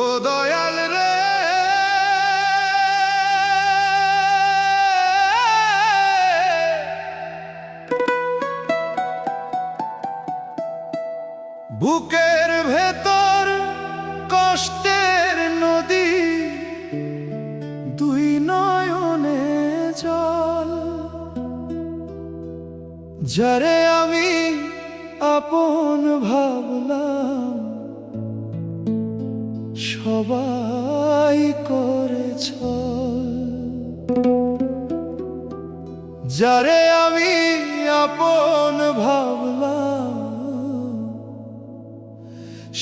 ও দয়াল রে, বুকের ভেতর কষ্টের নদী, দুই নয়নে জল। যারে আমি আপন ভাবলাম, সবাই করেছ। যারে আমি আপন ভাবলাম,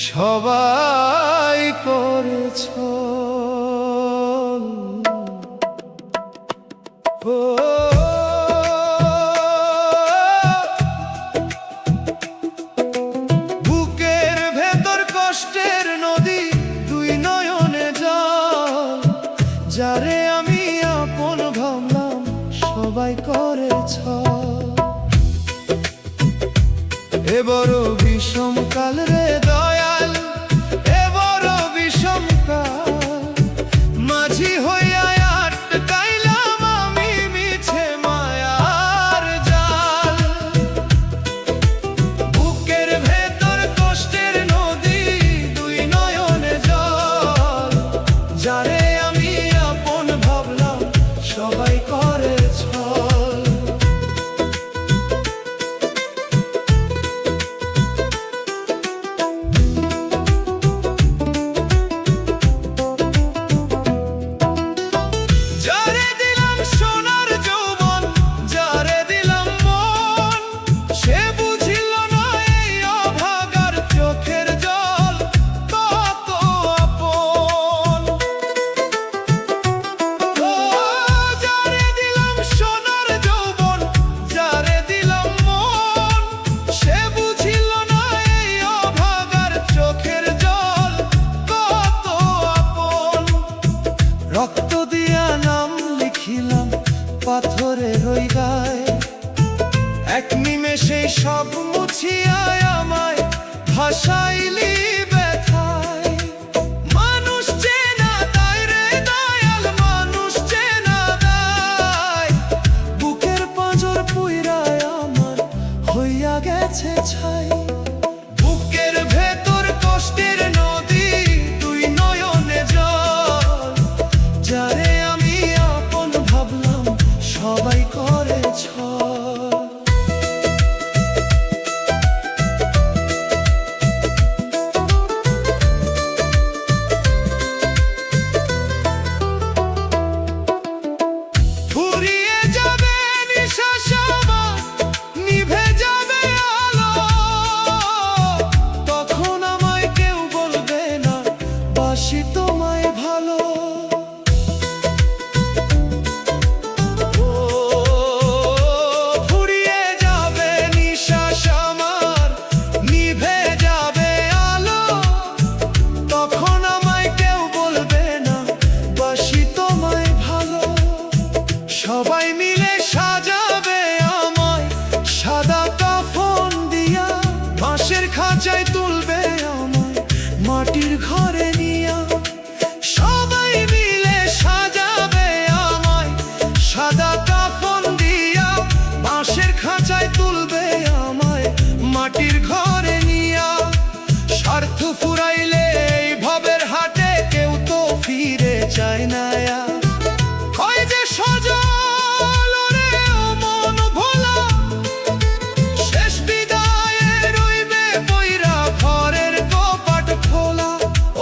সবাই করেছ। ও বুকের ভেতর কষ্টের নদী, দুই নয়নে জল। যারে আমি আপন ভাবলাম, সবাই করেছ। এ বড় বিষম কাল রে দয়াল, এ বড় বিষম কাল। মাঝি হইয়া আটকাইলাম আমি মিছে মায়ার জাল। বুকের ভেতর কষ্টের নদী, দুই নয়নে জল। যারে আমি আপন ভাবলাম, সবাই করেছ। রক্ত দিয়া নাম লিখিলাম পাথরের ওই গায়ে, এক নিমেষে সব মুছিয়া আমায় ভাসাইলি ব্যথায়। মানুষ চেনা দায় রে দয়াল, মানুষ চেনা দায়। বুকের পাঁজর পুইরায় আমার হইয়া গেছে ছাই। বুকের ভেতর কষ্টের নদী, দুই নয়নে জল। যারে আমি আপন ভাবলাম, সবাই করেছ। ফুরিয়ে যাবে নিঃশ্বাস আমার, নিভে যাবে আলো। তখন আমায় কেউ বলবে না, বাসি তোমায় ভালো। সবাই মিলে সাজাবে আমায় সাদা কাফন দিয়া, বাঁশের খাঁচায় তুলবে আমায় মাটির ঘরে নিয়া। সবাই মিলে সাজাবে আমায় সাদা কাফন দিয়া, বাঁশের খাঁচায় তুলবে আমায় মাটির ঘরে নিয়া। স্বার্থ ফুরাইলে এই ভবের হাটে কেউ তো ফিরে যায় না। কয় যে সজল ও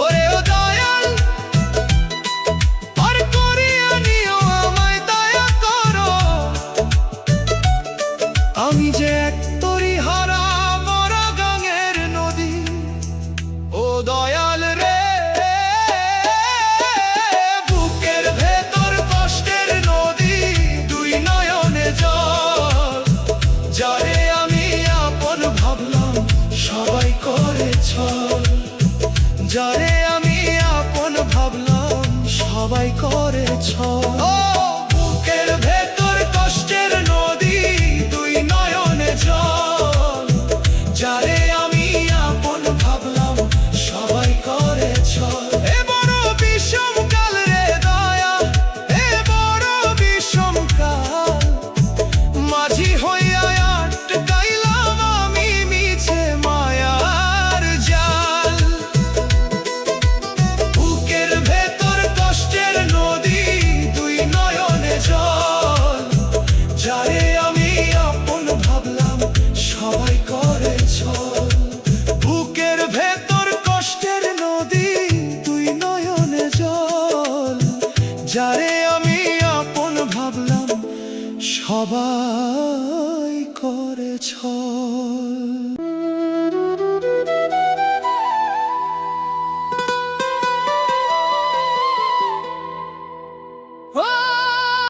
সবাই করে ছল।